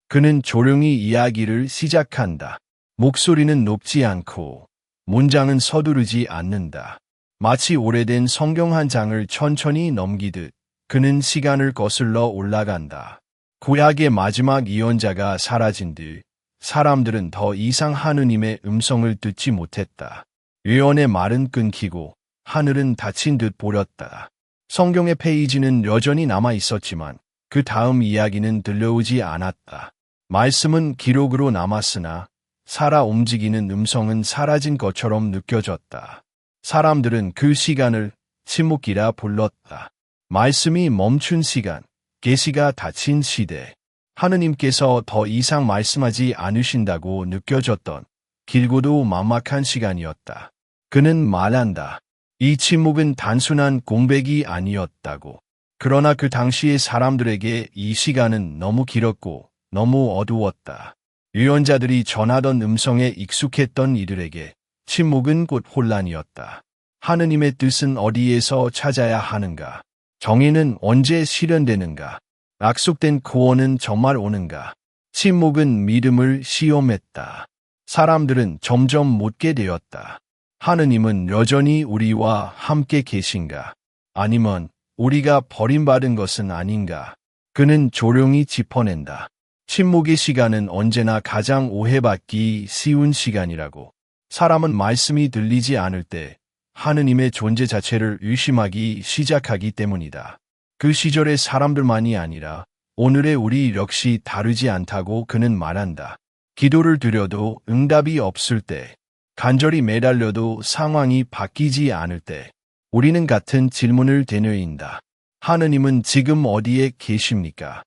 그는 조용히 이야기를 시작한다. 목소리는 높지 않고 문장은 서두르지 않는다. 마치 오래된 성경 한 장을 천천히 넘기듯 그는 시간을 거슬러 올라간다. 구약의 마지막 예언자가 사라진 뒤 사람들은 더 이상 하느님의 음성을 듣지 못했다. 예언의 말은 끊기고 하늘은 닫힌 듯 보였다. 성경의 페이지는 여전히 남아 있었지만 그 다음 이야기는 들려오지 않았다. 말씀은 기록으로 남았으나 살아 움직이는 음성은 사라진 것처럼 느껴졌다. 사람들은 그 시간을 침묵이라 불렀다. 말씀이 멈춘 시간, 계시가 닫힌 시대, 하느님께서 더 이상 말씀하지 않으신다고 느껴졌던 길고도 막막한 시간이었다. 그는 말한다. 이 침묵은 단순한 공백이 아니었다고. 그러나 그 당시의 사람들에게 이 시간은 너무 길었고 너무 어두웠다. 예언자들이 전하던 음성에 익숙했던 이들에게 침묵은 곧 혼란이었다. 하느님의 뜻은 어디에서 찾아야 하는가? 정의는 언제 실현되는가? 약속된 구원은 정말 오는가? 침묵은 믿음을 시험했다. 사람들은 점점 묻게 되었다. 하느님은 여전히 우리와 함께 계신가? 아니면 우리가 버림받은 것은 아닌가? 그는 조용히 짚어낸다. 침묵의 시간은 언제나 가장 오해받기 쉬운 시간이라고. 사람은 말씀이 들리지 않을 때 하느님의 존재 자체를 의심하기 시작하기 때문이다. 그 시절의 사람들만이 아니라 오늘의 우리 역시 다르지 않다고 그는 말한다. 기도를 드려도 응답이 없을 때, 간절히 매달려도 상황이 바뀌지 않을 때, 우리는 같은 질문을 되뇌인다. 하느님은 지금 어디에 계십니까?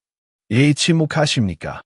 왜 침묵하십니까?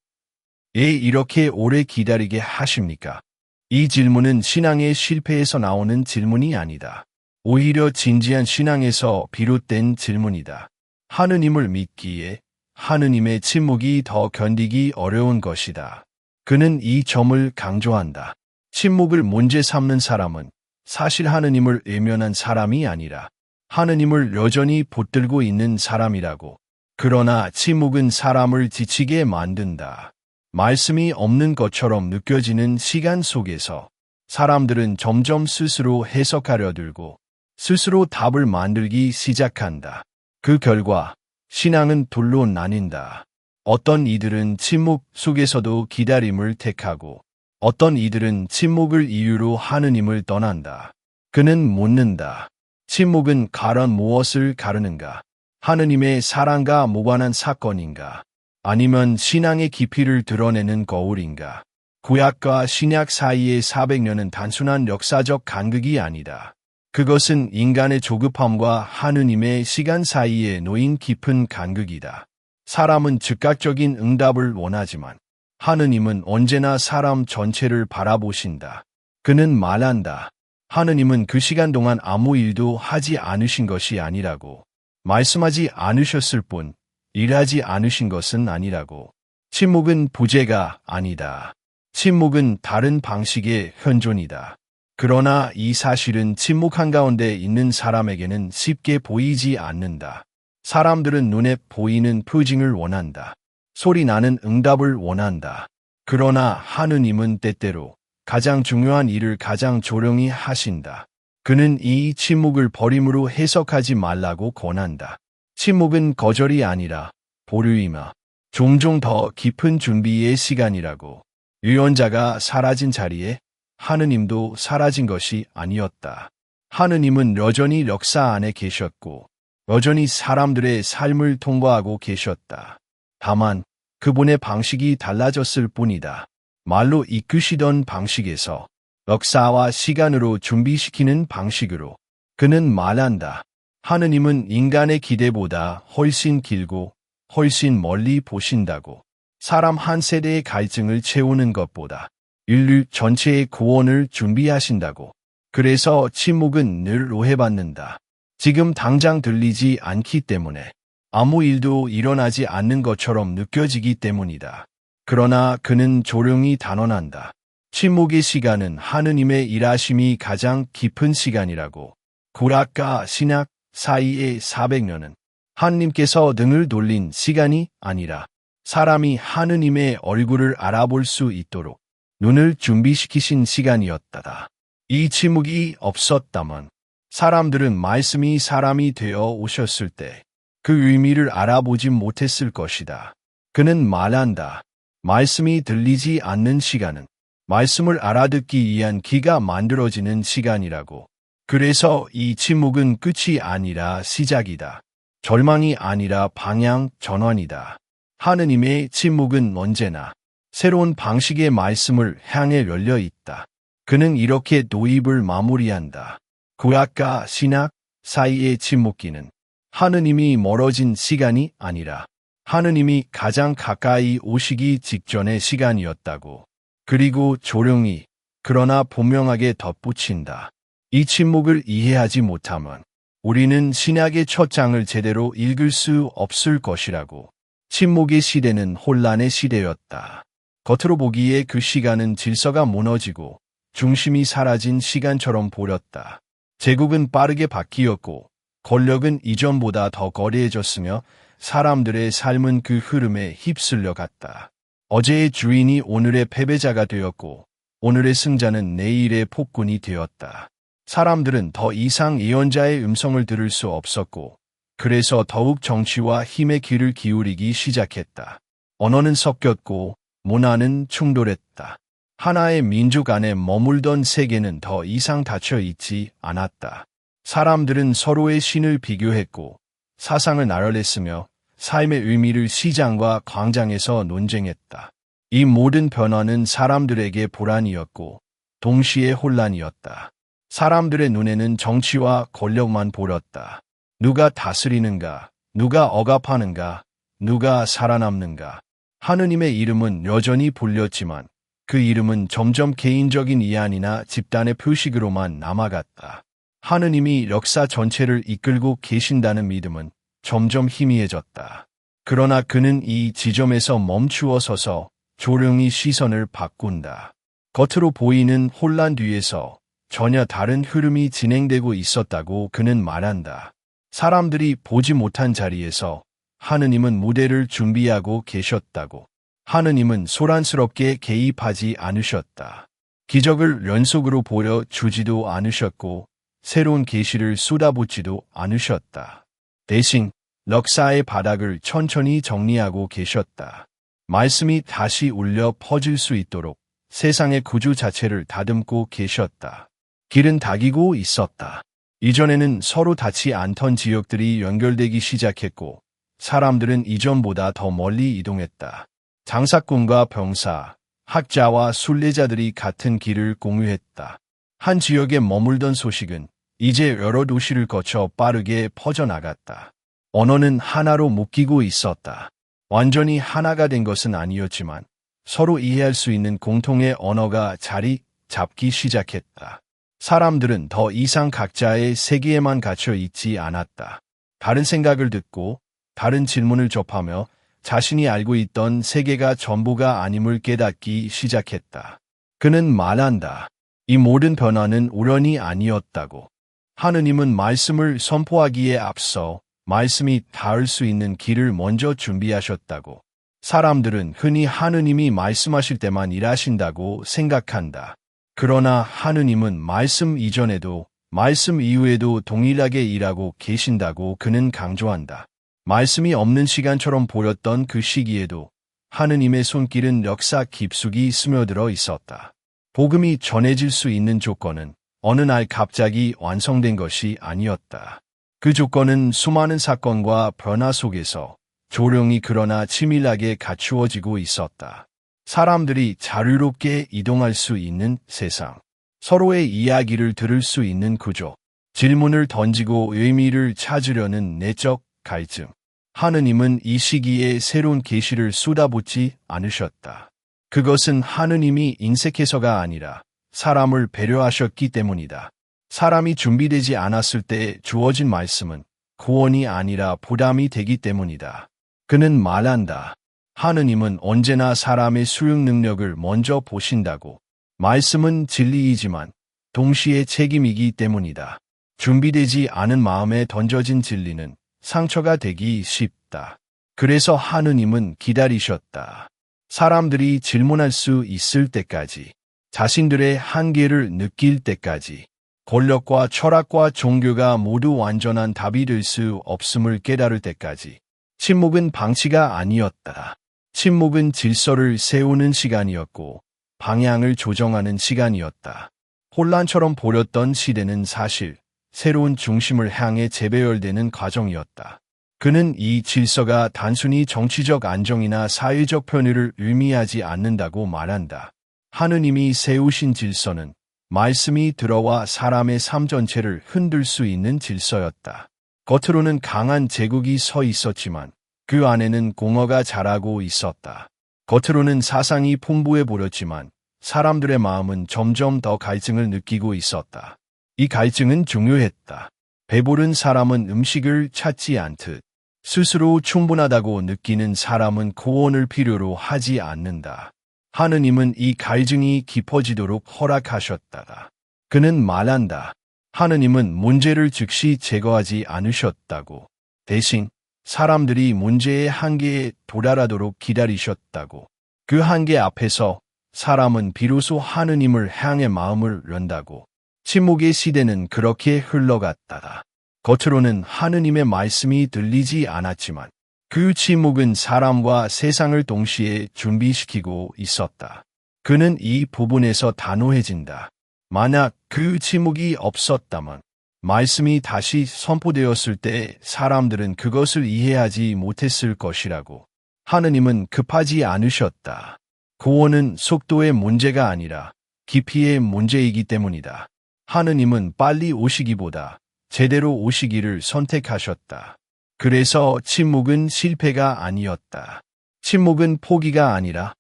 왜 이렇게 오래 기다리게 하십니까? 이 질문은 신앙의 실패에서 나오는 질문이 아니다. 오히려 진지한 신앙에서 비롯된 질문이다. 하느님을 믿기에 하느님의 침묵이 더 견디기 어려운 것이다. 그는 이 점을 강조한다. 침묵을 문제 삼는 사람은 사실 하느님을 외면한 사람이 아니라 하느님을 여전히 붙들고 있는 사람이라고. 그러나 침묵은 사람을 지치게 만든다. 말씀이 없는 것처럼 느껴지는 시간 속에서 사람들은 점점 스스로 해석하려 들고 스스로 답을 만들기 시작한다. 그 결과 신앙은 둘로 나뉜다. 어떤 이들은 침묵 속에서도 기다림을 택하고 어떤 이들은 침묵을 이유로 하느님을 떠난다. 그는 묻는다. 침묵은 과연 무엇을 가르는가? 하느님의 사랑과 무관한 사건인가? 아니면 신앙의 깊이를 드러내는 거울인가? 구약과 신약 사이의 400년은 단순한 역사적 간극이 아니다. 그것은 인간의 조급함과 하느님의 시간 사이에 놓인 깊은 간극이다. 사람은 즉각적인 응답을 원하지만 하느님은 언제나 사람 전체를 바라보신다. 그는 말한다. 하느님은 그 시간 동안 아무 일도 하지 않으신 것이 아니라고. 말씀하지 않으셨을 뿐 일하지 않으신 것은 아니라고. 침묵은 부재가 아니다. 침묵은 다른 방식의 현존이다. 그러나 이 사실은 침묵 한가운데 있는 사람에게는 쉽게 보이지 않는다. 사람들은 눈에 보이는 표징을 원한다. 소리 나는 응답을 원한다. 그러나 하느님은 때때로 가장 중요한 일을 가장 조용히 하신다. 그는 이 침묵을 버림으로 해석하지 말라고 권한다. 침묵은 거절이 아니라 보류이며 종종 더 깊은 준비의 시간이라고. 예언자가 사라진 자리에 하느님도 사라진 것이 아니었다. 하느님은 여전히 역사 안에 계셨고 여전히 사람들의 삶을 통과하고 계셨다. 다만 그분의 방식이 달라졌을 뿐이다. 말로 이끄시던 방식에서 역사와 시간으로 준비시키는 방식으로. 그는 말한다. 하느님은 인간의 기대보다 훨씬 길고 훨씬 멀리 보신다고. 사람 한 세대의 갈증을 채우는 것보다 인류 전체의 구원을 준비하신다고. 그래서 침묵은 늘 오해받는다. 지금 당장 들리지 않기 때문에 아무 일도 일어나지 않는 것처럼 느껴지기 때문이다. 그러나 그는 조용히 단언한다. 침묵의 시간은 하느님의 일하심이 가장 깊은 시간이라고. 구약과 신약 사이의 400년은 하느님께서 등을 돌린 시간이 아니라 사람이 하느님의 얼굴을 알아볼 수 있도록 눈을 준비시키신 시간이었다. 이 침묵이 없었다면 사람들은 말씀이 사람이 되어 오셨을 때 그 의미를 알아보지 못했을 것이다. 그는 말한다. 말씀이 들리지 않는 시간은 말씀을 알아듣기 위한 귀가 만들어지는 시간이라고. 그래서 이 침묵은 끝이 아니라 시작이다. 절망이 아니라 방향 전환이다. 하느님의 침묵은 언제나 새로운 방식의 말씀을 향해 열려 있다. 그는 이렇게 도입을 마무리한다. 구약과 신약 사이의 침묵기는 하느님이 멀어진 시간이 아니라 하느님이 가장 가까이 오시기 직전의 시간이었다고. 그리고 조용히 그러나 분명하게 덧붙인다. 이 침묵을 이해하지 못하면 우리는 신약의 첫 장을 제대로 읽을 수 없을 것이라고. 침묵의 시대는 혼란의 시대였다. 겉으로 보기에 그 시간은 질서가 무너지고 중심이 사라진 시간처럼 보였다. 제국은 빠르게 바뀌었고 권력은 이전보다 더 거대해졌으며 사람들의 삶은 그 흐름에 휩쓸려 갔다. 어제의 주인이 오늘의 패배자가 되었고 오늘의 승자는 내일의 폭군이 되었다. 사람들은 더 이상 예언자의 음성을 들을 수 없었고 그래서 더욱 정치와 힘의 귀를 기울이기 시작했다. 언어는 섞였고 문화는 충돌했다. 하나의 민족 안에 머물던 세계는 더 이상 닫혀 있지 않았다. 사람들은 서로의 신을 비교했고 사상을 나열했으며 삶의 의미를 시장과 광장에서 논쟁했다. 이 모든 변화는 사람들에게 불안이었고 동시에 혼란이었다. 사람들의 눈에는 정치와 권력만 보였다. 누가 다스리는가? 누가 억압하는가? 누가 살아남는가? 하느님의 이름은 여전히 불렸지만 그 이름은 점점 개인적인 이안이나 집단의 표식으로만 남아갔다. 하느님이 역사 전체를 이끌고 계신다는 믿음은 점점 희미해졌다. 그러나 그는 이 지점에서 멈추어 서서 조용히 시선을 바꾼다. 겉으로 보이는 혼란 뒤에서 전혀 다른 흐름이 진행되고 있었다고 그는 말한다. 사람들이 보지 못한 자리에서 하느님은 무대를 준비하고 계셨다고. 하느님은 소란스럽게 개입하지 않으셨다. 기적을 연속으로 보여주지도 않으셨고 새로운 계시를 쏟아붓지도 않으셨다. 대신 역사의 바닥을 천천히 정리하고 계셨다. 말씀이 다시 울려 퍼질 수 있도록 세상의 구조 자체를 다듬고 계셨다. 길은 닫히고 있었다. 이전에는 서로 닿지 않던 지역들이 연결되기 시작했고 사람들은 이전보다 더 멀리 이동했다. 장사꾼과 병사, 학자와 순례자들이 같은 길을 공유했다. 한 지역에 머물던 소식은 이제 여러 도시를 거쳐 빠르게 퍼져나갔다. 언어는 하나로 묶이고 있었다. 완전히 하나가 된 것은 아니었지만 서로 이해할 수 있는 공통의 언어가 자리 잡기 시작했다. 사람들은 더 이상 각자의 세계에만 갇혀 있지 않았다. 다른 생각을 듣고 다른 질문을 접하며 자신이 알고 있던 세계가 전부가 아님을 깨닫기 시작했다. 그는 말한다. 이 모든 변화는 우연이 아니었다고. 하느님은 말씀을 선포하기에 앞서 말씀이 닿을 수 있는 길을 먼저 준비하셨다고. 사람들은 흔히 하느님이 말씀하실 때만 일하신다고 생각한다. 그러나 하느님은 말씀 이전에도 말씀 이후에도 동일하게 일하고 계신다고 그는 강조한다. 말씀이 없는 시간처럼 보였던 그 시기에도 하느님의 손길은 역사 깊숙이 스며들어 있었다. 복음이 전해질 수 있는 조건은 어느 날 갑자기 완성된 것이 아니었다. 그 조건은 수많은 사건과 변화 속에서 조용히 그러나 치밀하게 갖추어지고 있었다. 사람들이 자유롭게 이동할 수 있는 세상, 서로의 이야기를 들을 수 있는 구조, 질문을 던지고 의미를 찾으려는 내적 갈증. 하느님은 이 시기에 새로운 계시를 쏟아붓지 않으셨다. 그것은 하느님이 인색해서가 아니라 사람을 배려하셨기 때문이다. 사람이 준비되지 않았을 때 주어진 말씀은 구원이 아니라 부담이 되기 때문이다. 그는 말한다. 하느님은 언제나 사람의 수용 능력을 먼저 보신다고. 말씀은 진리이지만 동시에 책임이기 때문이다. 준비되지 않은 마음에 던져진 진리는 상처가 되기 쉽다. 그래서 하느님은 기다리셨다. 사람들이 질문할 수 있을 때까지, 자신들의 한계를 느낄 때까지, 권력과 철학과 종교가 모두 완전한 답이 될 수 없음을 깨달을 때까지. 침묵은 방치가 아니었다. 침묵은 질서를 세우는 시간이었고 방향을 조정하는 시간이었다. 혼란처럼 보였던 시대는 사실 새로운 중심을 향해 재배열되는 과정이었다. 그는 이 질서가 단순히 정치적 안정이나 사회적 편의를 의미하지 않는다고 말한다. 하느님이 세우신 질서는 말씀이 들어와 사람의 삶 전체를 흔들 수 있는 질서였다. 겉으로는 강한 제국이 서 있었지만 그 안에는 공허가 자라고 있었다. 겉으로는 사상이 풍부해 보였지만 사람들의 마음은 점점 더 갈증을 느끼고 있었다. 이 갈증은 중요했다. 배부른 사람은 음식을 찾지 않듯 스스로 충분하다고 느끼는 사람은 구원을 필요로 하지 않는다. 하느님은 이 갈증이 깊어지도록 허락하셨다. 그는 말한다. 하느님은 문제를 즉시 제거하지 않으셨다고. 대신 사람들이 문제의 한계에 도달하도록 기다리셨다고. 그 한계 앞에서 사람은 비로소 하느님을 향해 마음을 연다고. 침묵의 시대는 그렇게 흘러갔다. 겉으로는 하느님의 말씀이 들리지 않았지만 그 침묵은 사람과 세상을 동시에 준비시키고 있었다. 그는 이 부분에서 단호해진다. 만약 그 침묵이 없었다면 말씀이 다시 선포되었을 때 사람들은 그것을 이해하지 못했을 것이라고. 하느님은 급하지 않으셨다. 구원은 속도의 문제가 아니라 깊이의 문제이기 때문이다. 하느님은 빨리 오시기보다 제대로 오시기를 선택하셨다. 그래서 침묵은 실패가 아니었다. 침묵은 포기가 아니라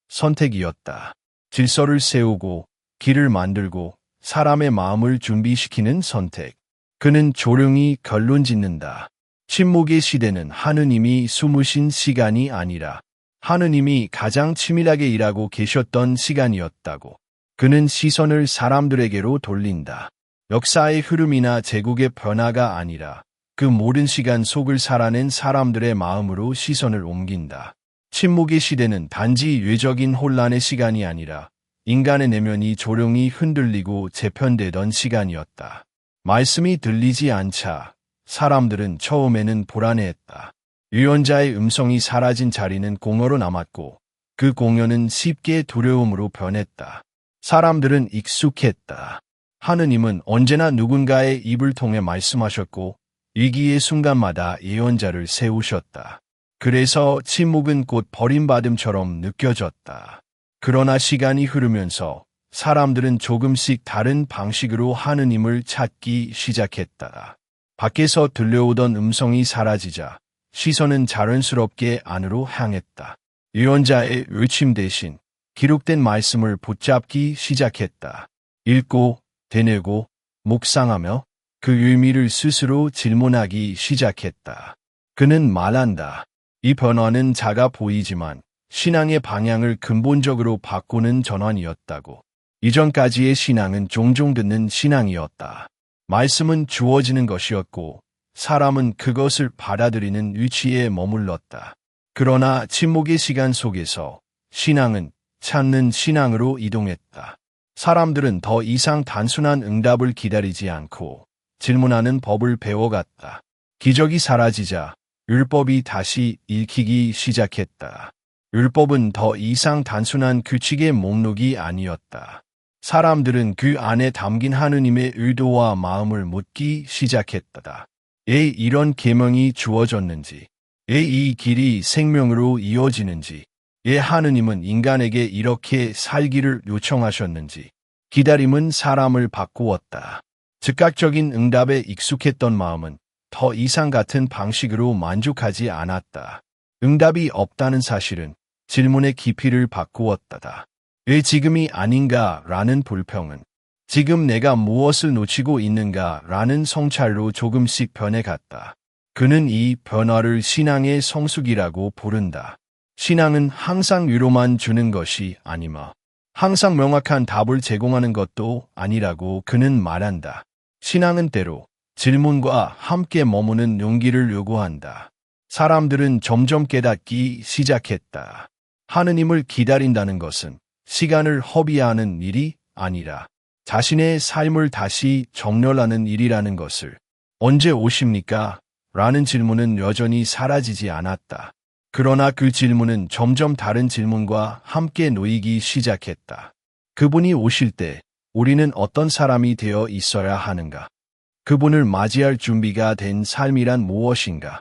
선택이었다. 질서를 세우고 길을 만들고 사람의 마음을 준비시키는 선택. 그는 조용히 결론짓는다. 침묵의 시대는 하느님이 숨으신 시간이 아니라 하느님이 가장 치밀하게 일하고 계셨던 시간이었다고. 그는 시선을 사람들에게로 돌린다. 역사의 흐름이나 제국의 변화가 아니라 그 모든 시간 속을 살아낸 사람들의 마음으로 시선을 옮긴다. 침묵의 시대는 단지 외적인 혼란의 시간이 아니라 인간의 내면이 조용히 흔들리고 재편되던 시간이었다. 말씀이 들리지 않자 사람들은 처음에는 불안해했다. 유언자의 음성이 사라진 자리는 공허로 남았고 그 공허는 쉽게 두려움으로 변했다. 사람들은 익숙했다. 하느님은 언제나 누군가의 입을 통해 말씀하셨고 위기의 순간마다 예언자를 세우셨다. 그래서 침묵은 곧 버림받음처럼 느껴졌다. 그러나 시간이 흐르면서 사람들은 조금씩 다른 방식으로 하느님을 찾기 시작했다. 밖에서 들려오던 음성이 사라지자 시선은 자연스럽게 안으로 향했다. 예언자의 외침 대신 기록된 말씀을 붙잡기 시작했다. 읽고, 되뇌고, 묵상하며 그 의미를 스스로 질문하기 시작했다. 그는 말한다. 이 변화는 작아 보이지만 신앙의 방향을 근본적으로 바꾸는 전환이었다고. 이전까지의 신앙은 종종 듣는 신앙이었다. 말씀은 주어지는 것이었고 사람은 그것을 받아들이는 위치에 머물렀다. 그러나 침묵의 시간 속에서 신앙은 찾는 신앙으로 이동했다. 사람들은 더 이상 단순한 응답을 기다리지 않고 질문하는 법을 배워갔다. 기적이 사라지자 율법이 다시 읽히기 시작했다. 율법은 더 이상 단순한 규칙의 목록이 아니었다. 사람들은 그 안에 담긴 하느님의 의도와 마음을 묻기 시작했다. 왜 이런 계명이 주어졌는지, 왜 이 길이 생명으로 이어지는지, 왜 하느님은 인간에게 이렇게 살기를 요청하셨는지. 기다림은 사람을 바꾸었다. 즉각적인 응답에 익숙했던 마음은 더 이상 같은 방식으로 만족하지 않았다. 응답이 없다는 사실은 질문의 깊이를 바꾸었다. 왜 지금이 아닌가 라는 불평은 지금 내가 무엇을 놓치고 있는가 라는 성찰로 조금씩 변해갔다. 그는 이 변화를 신앙의 성숙이라고 부른다. 신앙은 항상 위로만 주는 것이 아니며 항상 명확한 답을 제공하는 것도 아니라고 그는 말한다. 신앙은 때로 질문과 함께 머무는 용기를 요구한다. 사람들은 점점 깨닫기 시작했다. 하느님을 기다린다는 것은 시간을 허비하는 일이 아니라 자신의 삶을 다시 정렬하는 일이라는 것을. 언제 오십니까? 라는 질문은 여전히 사라지지 않았다. 그러나 그 질문은 점점 다른 질문과 함께 놓이기 시작했다. 그분이 오실 때 우리는 어떤 사람이 되어 있어야 하는가? 그분을 맞이할 준비가 된 삶이란 무엇인가?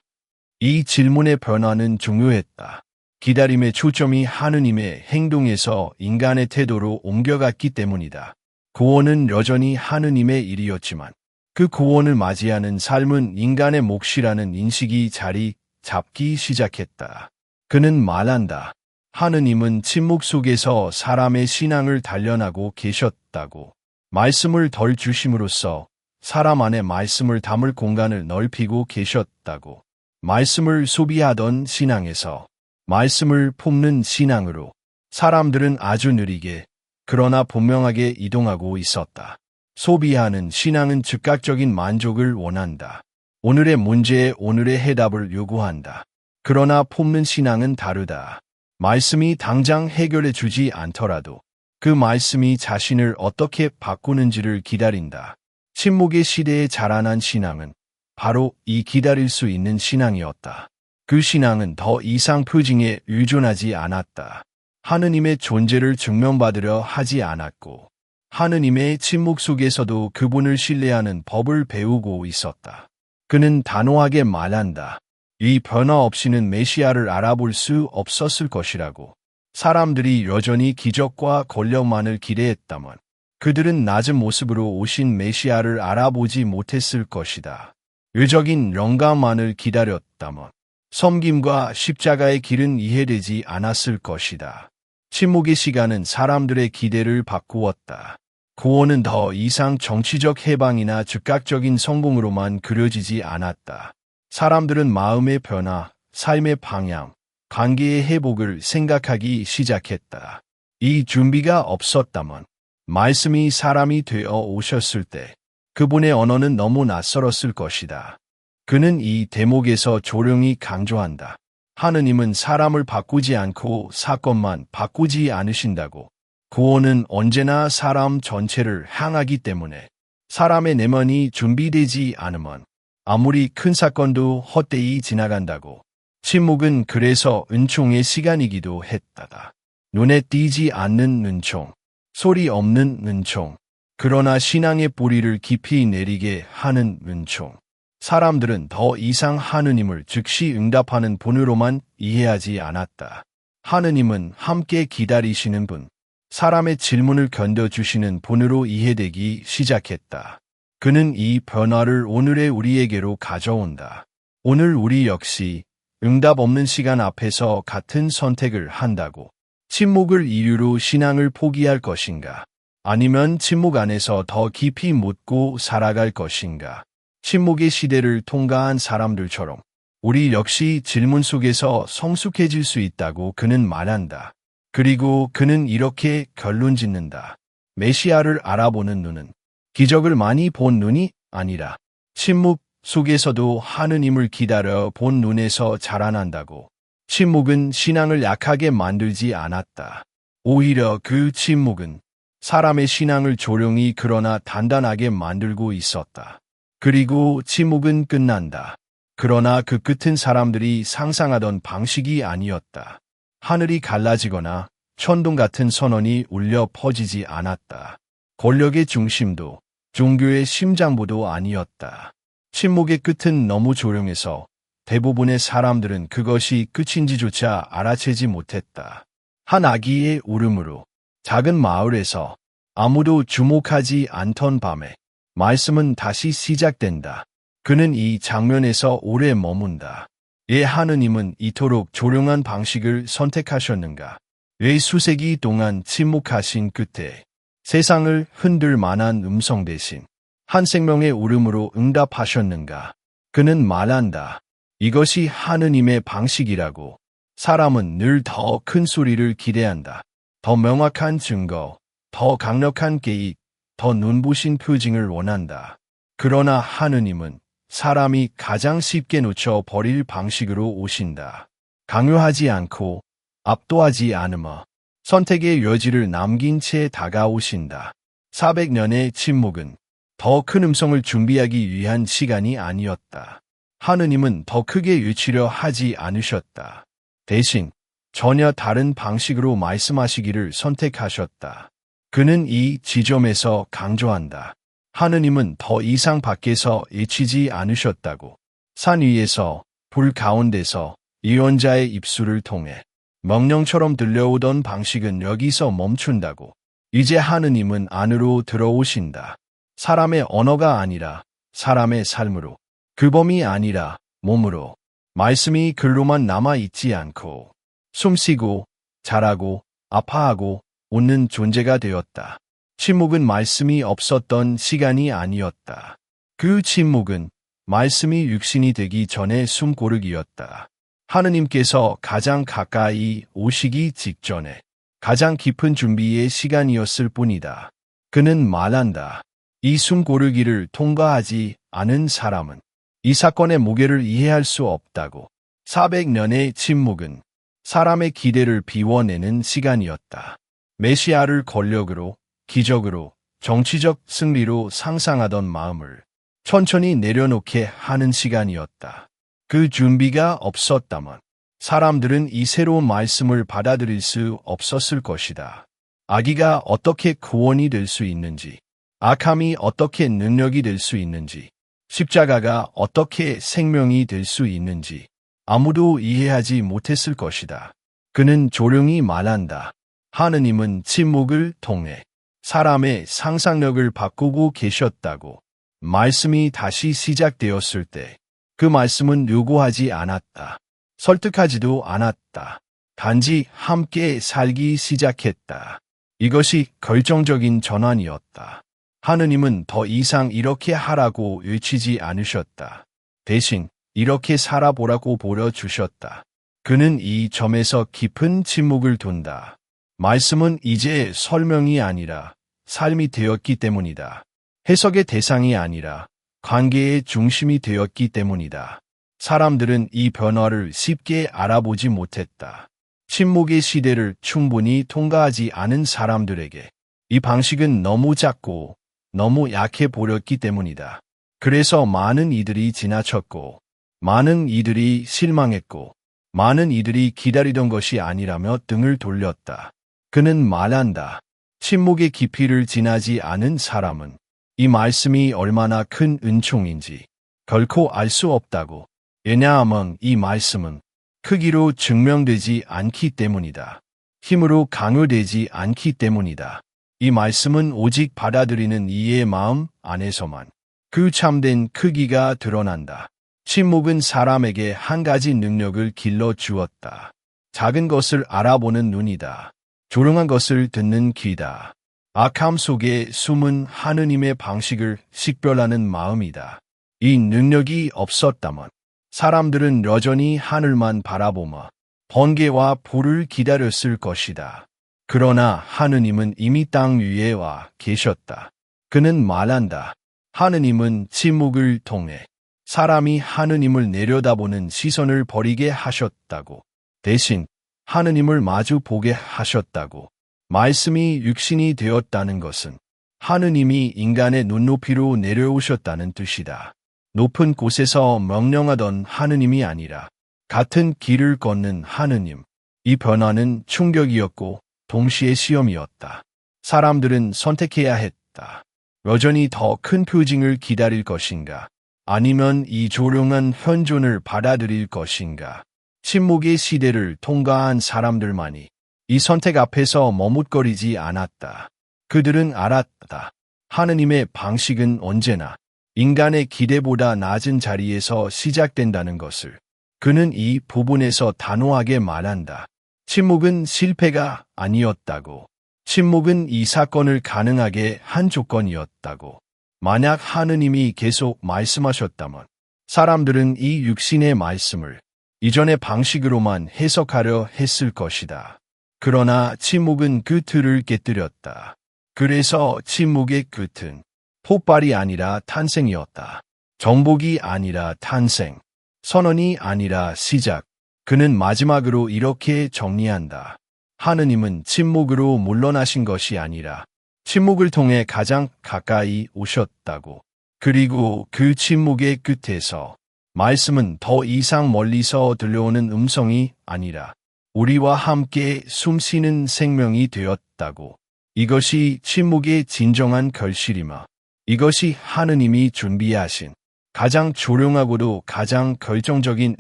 이 질문의 변화는 중요했다. 기다림의 초점이 하느님의 행동에서 인간의 태도로 옮겨갔기 때문이다. 구원은 여전히 하느님의 일이었지만 그 구원을 맞이하는 삶은 인간의 몫이라는 인식이 자리 잡기 시작했다. 그는 말한다. 하느님은 침묵 속에서 사람의 신앙을 단련하고 계셨다고. 말씀을 덜 주심으로써 사람 안에 말씀을 담을 공간을 넓히고 계셨다고. 말씀을 소비하던 신앙에서 말씀을 품는 신앙으로 사람들은 아주 느리게 그러나 분명하게 이동하고 있었다. 소비하는 신앙은 즉각적인 만족을 원한다. 오늘의 문제에 오늘의 해답을 요구한다. 그러나 품는 신앙은 다르다. 말씀이 당장 해결해 주지 않더라도 그 말씀이 자신을 어떻게 바꾸는지를 기다린다. 침묵의 시대에 자라난 신앙은 바로 이 기다릴 수 있는 신앙이었다. 그 신앙은 더 이상 표징에 의존하지 않았다. 하느님의 존재를 증명받으려 하지 않았고 하느님의 침묵 속에서도 그분을 신뢰하는 법을 배우고 있었다. 그는 단호하게 말한다. 이 변화 없이는 메시아를 알아볼 수 없었을 것이라고. 사람들이 여전히 기적과 권력만을 기대했다면 그들은 낮은 모습으로 오신 메시아를 알아보지 못했을 것이다. 의적인 영감만을 기다렸다면 섬김과 십자가의 길은 이해되지 않았을 것이다. 침묵의 시간은 사람들의 기대를 바꾸었다. 구원은 더 이상 정치적 해방이나 즉각적인 성공으로만 그려지지 않았다. 사람들은 마음의 변화, 삶의 방향, 관계의 회복을 생각하기 시작했다. 이 준비가 없었다면 말씀이 사람이 되어 오셨을 때 그분의 언어는 너무 낯설었을 것이다. 그는 이 대목에서 조용히 강조한다. 하느님은 사람을 바꾸지 않고 사건만 바꾸지 않으신다고. 구원은 언제나 사람 전체를 향하기 때문에 사람의 내면이 준비되지 않으면 아무리 큰 사건도 헛되이 지나간다고. 침묵은 그래서 은총의 시간이기도 했다. 눈에 띄지 않는 은총, 소리 없는 은총, 그러나 신앙의 뿌리를 깊이 내리게 하는 은총. 사람들은 더 이상 하느님을 즉시 응답하는 분으로만 이해하지 않았다. 하느님은 함께 기다리시는 분, 사람의 질문을 견뎌주시는 분으로 이해되기 시작했다. 그는 이 변화를 오늘의 우리에게로 가져온다. 오늘 우리 역시 응답 없는 시간 앞에서 같은 선택을 한다고. 침묵을 이유로 신앙을 포기할 것인가? 아니면 침묵 안에서 더 깊이 묻고 살아갈 것인가? 침묵의 시대를 통과한 사람들처럼 우리 역시 질문 속에서 성숙해질 수 있다고 그는 말한다. 그리고 그는 이렇게 결론 짓는다. 메시아를 알아보는 눈은 기적을 많이 본 눈이 아니라 침묵 속에서도 하느님을 기다려 본 눈에서 자라난다고. 침묵은 신앙을 약하게 만들지 않았다. 오히려 그 침묵은 사람의 신앙을 조용히 그러나 단단하게 만들고 있었다. 그리고 침묵은 끝난다. 그러나 그 끝은 사람들이 상상하던 방식이 아니었다. 하늘이 갈라지거나 천둥 같은 선언이 울려 퍼지지 않았다. 권력의 중심도 종교의 심장부도 아니었다. 침묵의 끝은 너무 조용해서 대부분의 사람들은 그것이 끝인지조차 알아채지 못했다. 한 아기의 울음으로 작은 마을에서 아무도 주목하지 않던 밤에 말씀은 다시 시작된다. 그는 이 장면에서 오래 머문다. 왜 하느님은 이토록 조용한 방식을 선택하셨는가? 왜 수세기 동안 침묵하신 끝에 세상을 흔들 만한 음성 대신 한 생명의 울음으로 응답하셨는가? 그는 말한다. 이것이 하느님의 방식이라고. 사람은 늘 더 큰 소리를 기대한다. 더 명확한 증거, 더 강력한 계획, 더 눈부신 표징을 원한다. 그러나 하느님은 사람이 가장 쉽게 놓쳐버릴 방식으로 오신다. 강요하지 않고 압도하지 않으며 선택의 여지를 남긴 채 다가오신다. 400년의 침묵은 더 큰 음성을 준비하기 위한 시간이 아니었다. 하느님은 더 크게 외치려 하지 않으셨다. 대신 전혀 다른 방식으로 말씀하시기를 선택하셨다. 그는 이 지점에서 강조한다. 하느님은 더 이상 밖에서 외치지 않으셨다고. 산 위에서, 불 가운데서 예언자의 입술을 통해 명령처럼 들려오던 방식은 여기서 멈춘다고. 이제 하느님은 안으로 들어오신다. 사람의 언어가 아니라 사람의 삶으로. 규범이 아니라 몸으로. 말씀이 글로만 남아있지 않고 숨쉬고 자라고 아파하고 웃는 존재가 되었다. 침묵은 말씀이 없었던 시간이 아니었다. 그 침묵은 말씀이 육신이 되기 전의 숨고르기였다. 하느님께서 가장 가까이 오시기 직전에 가장 깊은 준비의 시간이었을 뿐이다. 그는 말한다. 이 숨고르기를 통과하지 않은 사람은 이 사건의 무게를 이해할 수 없다고. 400년의 침묵은 사람의 기대를 비워내는 시간이었다. 메시아를 권력으로, 기적으로, 정치적 승리로 상상하던 마음을 천천히 내려놓게 하는 시간이었다. 그 준비가 없었다면 사람들은 이 새로운 말씀을 받아들일 수 없었을 것이다. 악의가 어떻게 구원이 될 수 있는지, 악함이 어떻게 능력이 될 수 있는지, 십자가가 어떻게 생명이 될 수 있는지 아무도 이해하지 못했을 것이다. 그는 조용히 말한다. 하느님은 침묵을 통해 사람의 상상력을 바꾸고 계셨다고. 말씀이 다시 시작되었을 때 그 말씀은 요구하지 않았다. 설득하지도 않았다. 단지 함께 살기 시작했다. 이것이 결정적인 전환이었다. 하느님은 더 이상 이렇게 하라고 외치지 않으셨다. 대신 이렇게 살아보라고 보여주셨다. 그는 이 점에서 깊은 침묵을 둔다. 말씀은 이제 설명이 아니라 삶이 되었기 때문이다. 해석의 대상이 아니라 관계의 중심이 되었기 때문이다. 사람들은 이 변화를 쉽게 알아보지 못했다. 침묵의 시대를 충분히 통과하지 않은 사람들에게 이 방식은 너무 작고 너무 약해 보였기 때문이다. 그래서 많은 이들이 지나쳤고, 많은 이들이 실망했고, 많은 이들이 기다리던 것이 아니라며 등을 돌렸다. 그는 말한다. 침묵의 깊이를 지나지 않은 사람은 이 말씀이 얼마나 큰 은총인지 결코 알 수 없다고. 왜냐하면 이 말씀은 크기로 증명되지 않기 때문이다. 힘으로 강요되지 않기 때문이다. 이 말씀은 오직 받아들이는 이의 마음 안에서만 그 참된 크기가 드러난다. 침묵은 사람에게 한 가지 능력을 길러주었다. 작은 것을 알아보는 눈이다. 조용한 것을 듣는 귀다. 악함 속에 숨은 하느님의 방식을 식별하는 마음이다. 이 능력이 없었다면 사람들은 여전히 하늘만 바라보며 번개와 불을 기다렸을 것이다. 그러나 하느님은 이미 땅 위에 와 계셨다. 그는 말한다. 하느님은 침묵을 통해 사람이 하느님을 내려다보는 시선을 버리게 하셨다고. 대신 하느님을 마주 보게 하셨다고. 말씀이 육신이 되었다는 것은 하느님이 인간의 눈높이로 내려오셨다는 뜻이다. 높은 곳에서 명령하던 하느님이 아니라 같은 길을 걷는 하느님. 이 변화는 충격이었고 동시에 시험이었다. 사람들은 선택해야 했다. 여전히 더 큰 표징을 기다릴 것인가? 아니면 이 조용한 현존을 받아들일 것인가? 침묵의 시대를 통과한 사람들만이 이 선택 앞에서 머뭇거리지 않았다. 그들은 알았다. 하느님의 방식은 언제나 인간의 기대보다 낮은 자리에서 시작된다는 것을. 그는 이 부분에서 단호하게 말한다. 침묵은 실패가 아니었다고. 침묵은 이 사건을 가능하게 한 조건이었다고. 만약 하느님이 계속 말씀하셨다면 사람들은 이 육신의 말씀을 이전의 방식으로만 해석하려 했을 것이다. 그러나 침묵은 그 틀을 깨뜨렸다. 그래서 침묵의 끝은 폭발이 아니라 탄생이었다. 정복이 아니라 탄생, 선언이 아니라 시작. 그는 마지막으로 이렇게 정리한다. 하느님은 침묵으로 물러나신 것이 아니라 침묵을 통해 가장 가까이 오셨다고. 그리고 그 침묵의 끝에서 말씀은 더 이상 멀리서 들려오는 음성이 아니라 우리와 함께 숨쉬는 생명이 되었다고. 이것이 침묵의 진정한 결실이마. 이것이 하느님이 준비하신 가장 조용하고도 가장 결정적인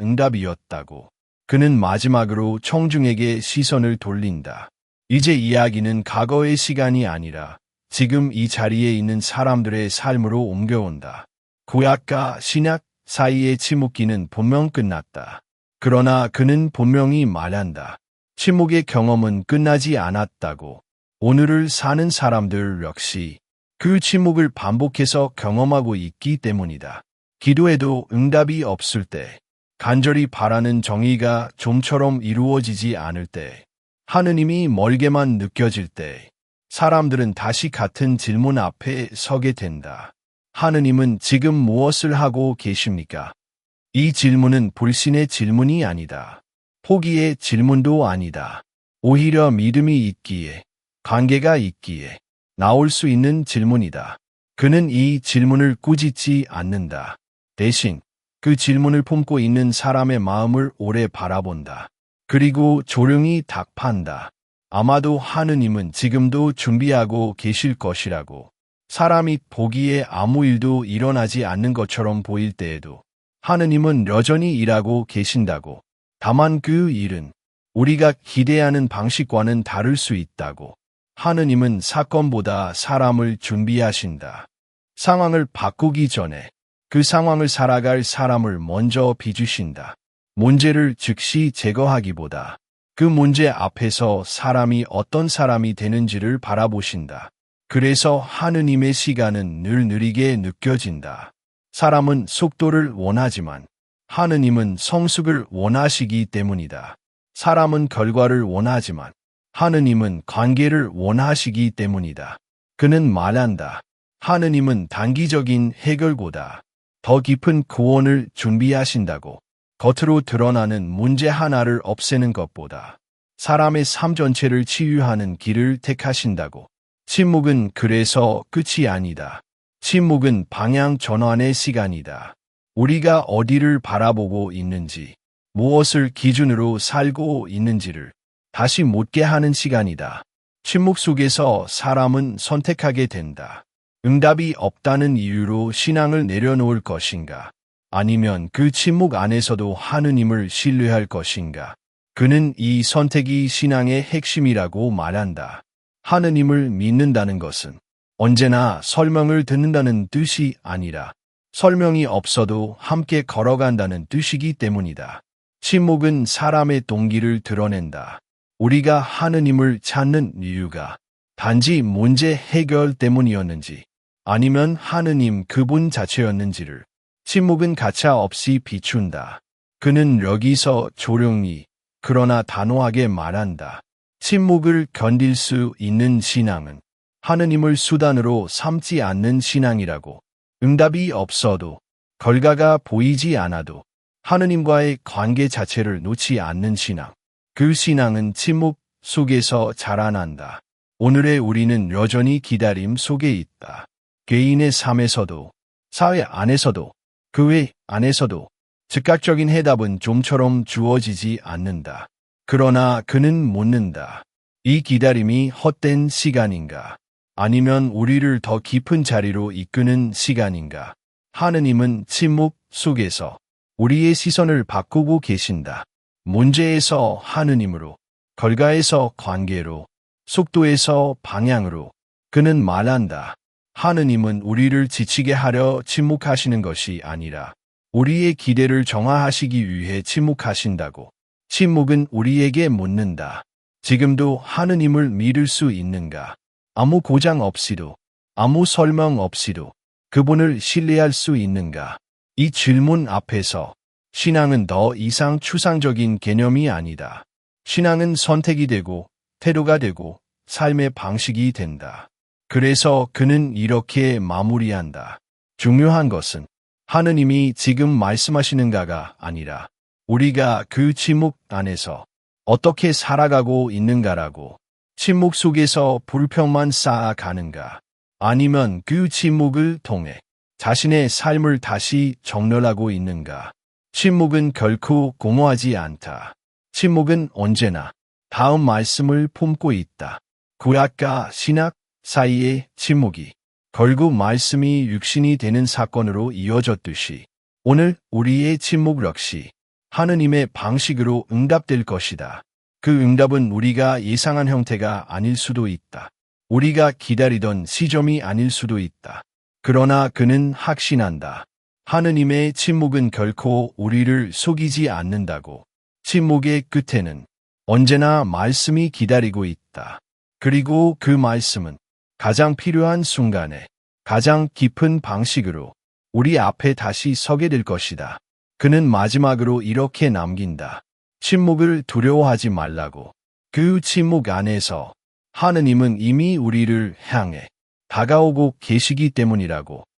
응답이었다고. 그는 마지막으로 청중에게 시선을 돌린다. 이제 이야기는 과거의 시간이 아니라 지금 이 자리에 있는 사람들의 삶으로 옮겨온다. 구약과 신약 사이의 침묵기는 분명 끝났다. 그러나 그는 분명히 말한다. 침묵의 경험은 끝나지 않았다고. 오늘을 사는 사람들 역시 그 침묵을 반복해서 경험하고 있기 때문이다. 기도해도 응답이 없을 때, 간절히 바라는 정의가 좀처럼 이루어지지 않을 때, 하느님이 멀게만 느껴질 때, 사람들은 다시 같은 질문 앞에 서게 된다. 하느님은 지금 무엇을 하고 계십니까? 이 질문은 불신의 질문이 아니다. 포기의 질문도 아니다. 오히려 믿음이 있기에, 관계가 있기에 나올 수 있는 질문이다. 그는 이 질문을 꾸짖지 않는다. 대신 그 질문을 품고 있는 사람의 마음을 오래 바라본다. 그리고 조용히 답한다. 아마도 하느님은 지금도 준비하고 계실 것이라고. 사람이 보기에 아무 일도 일어나지 않는 것처럼 보일 때에도 하느님은 여전히 일하고 계신다고. 다만 그 일은 우리가 기대하는 방식과는 다를 수 있다고. 하느님은 사건보다 사람을 준비하신다. 상황을 바꾸기 전에 그 상황을 살아갈 사람을 먼저 빚으신다. 문제를 즉시 제거하기보다 그 문제 앞에서 사람이 어떤 사람이 되는지를 바라보신다. 그래서 하느님의 시간은 늘 느리게 느껴진다. 사람은 속도를 원하지만 하느님은 성숙을 원하시기 때문이다. 사람은 결과를 원하지만 하느님은 관계를 원하시기 때문이다. 그는 말한다. 하느님은 단기적인 해결보다 더 깊은 구원을 준비하신다고. 겉으로 드러나는 문제 하나를 없애는 것보다 사람의 삶 전체를 치유하는 길을 택하신다고. 침묵은 그래서 끝이 아니다. 침묵은 방향 전환의 시간이다. 우리가 어디를 바라보고 있는지, 무엇을 기준으로 살고 있는지를 다시 묻게 하는 시간이다. 침묵 속에서 사람은 선택하게 된다. 응답이 없다는 이유로 신앙을 내려놓을 것인가? 아니면 그 침묵 안에서도 하느님을 신뢰할 것인가? 그는 이 선택이 신앙의 핵심이라고 말한다. 하느님을 믿는다는 것은 언제나 설명을 듣는다는 뜻이 아니라 설명이 없어도 함께 걸어간다는 뜻이기 때문이다. 침묵은 사람의 동기를 드러낸다. 우리가 하느님을 찾는 이유가 단지 문제 해결 때문이었는지 아니면 하느님 그분 자체였는지를 침묵은 가차없이 비춘다. 그는 여기서 조용히 그러나 단호하게 말한다. 침묵을 견딜 수 있는 신앙은 하느님을 수단으로 삼지 않는 신앙이라고. 응답이 없어도 결과가 보이지 않아도 하느님과의 관계 자체를 놓지 않는 신앙. 그 신앙은 침묵 속에서 자라난다. 오늘의 우리는 여전히 기다림 속에 있다. 개인의 삶에서도, 사회 안에서도, 교회 안에서도 즉각적인 해답은 좀처럼 주어지지 않는다. 그러나 그는 묻는다. 이 기다림이 헛된 시간인가? 아니면 우리를 더 깊은 자리로 이끄는 시간인가? 하느님은 침묵 속에서 우리의 시선을 바꾸고 계신다. 문제에서 하느님으로, 결과에서 관계로, 속도에서 방향으로. 그는 말한다. 하느님은 우리를 지치게 하려 침묵하시는 것이 아니라 우리의 기대를 정화하시기 위해 침묵하신다고. 침묵은 우리에게 묻는다. 지금도 하느님을 믿을 수 있는가? 아무 고장 없이도, 아무 설명 없이도 그분을 신뢰할 수 있는가? 이 질문 앞에서 신앙은 더 이상 추상적인 개념이 아니다. 신앙은 선택이 되고, 태도가 되고, 삶의 방식이 된다. 그래서 그는 이렇게 마무리한다. 중요한 것은 하느님이 지금 말씀하시는가가 아니라 우리가 그 침묵 안에서 어떻게 살아가고 있는가라고. 침묵 속에서 불평만 쌓아가는가? 아니면 그 침묵을 통해 자신의 삶을 다시 정렬하고 있는가? 침묵은 결코 공허하지 않다. 침묵은 언제나 다음 말씀을 품고 있다. 구약과 신약 사이의 침묵이 결국 말씀이 육신이 되는 사건으로 이어졌듯이 오늘 우리의 침묵 역시 하느님의 방식으로 응답될 것이다. 그 응답은 우리가 예상한 형태가 아닐 수도 있다. 우리가 기다리던 시점이 아닐 수도 있다. 그러나 그는 확신한다. 하느님의 침묵은 결코 우리를 속이지 않는다고. 침묵의 끝에는 언제나 말씀이 기다리고 있다. 그리고 그 말씀은 가장 필요한 순간에 가장 깊은 방식으로 우리 앞에 다시 서게 될 것이다. 그는 마지막으로 이렇게 남긴다. 침묵을 두려워하지 말라고. 그 침묵 안에서 하느님은 이미 우리를 향해 다가오고 계시기 때문이라고.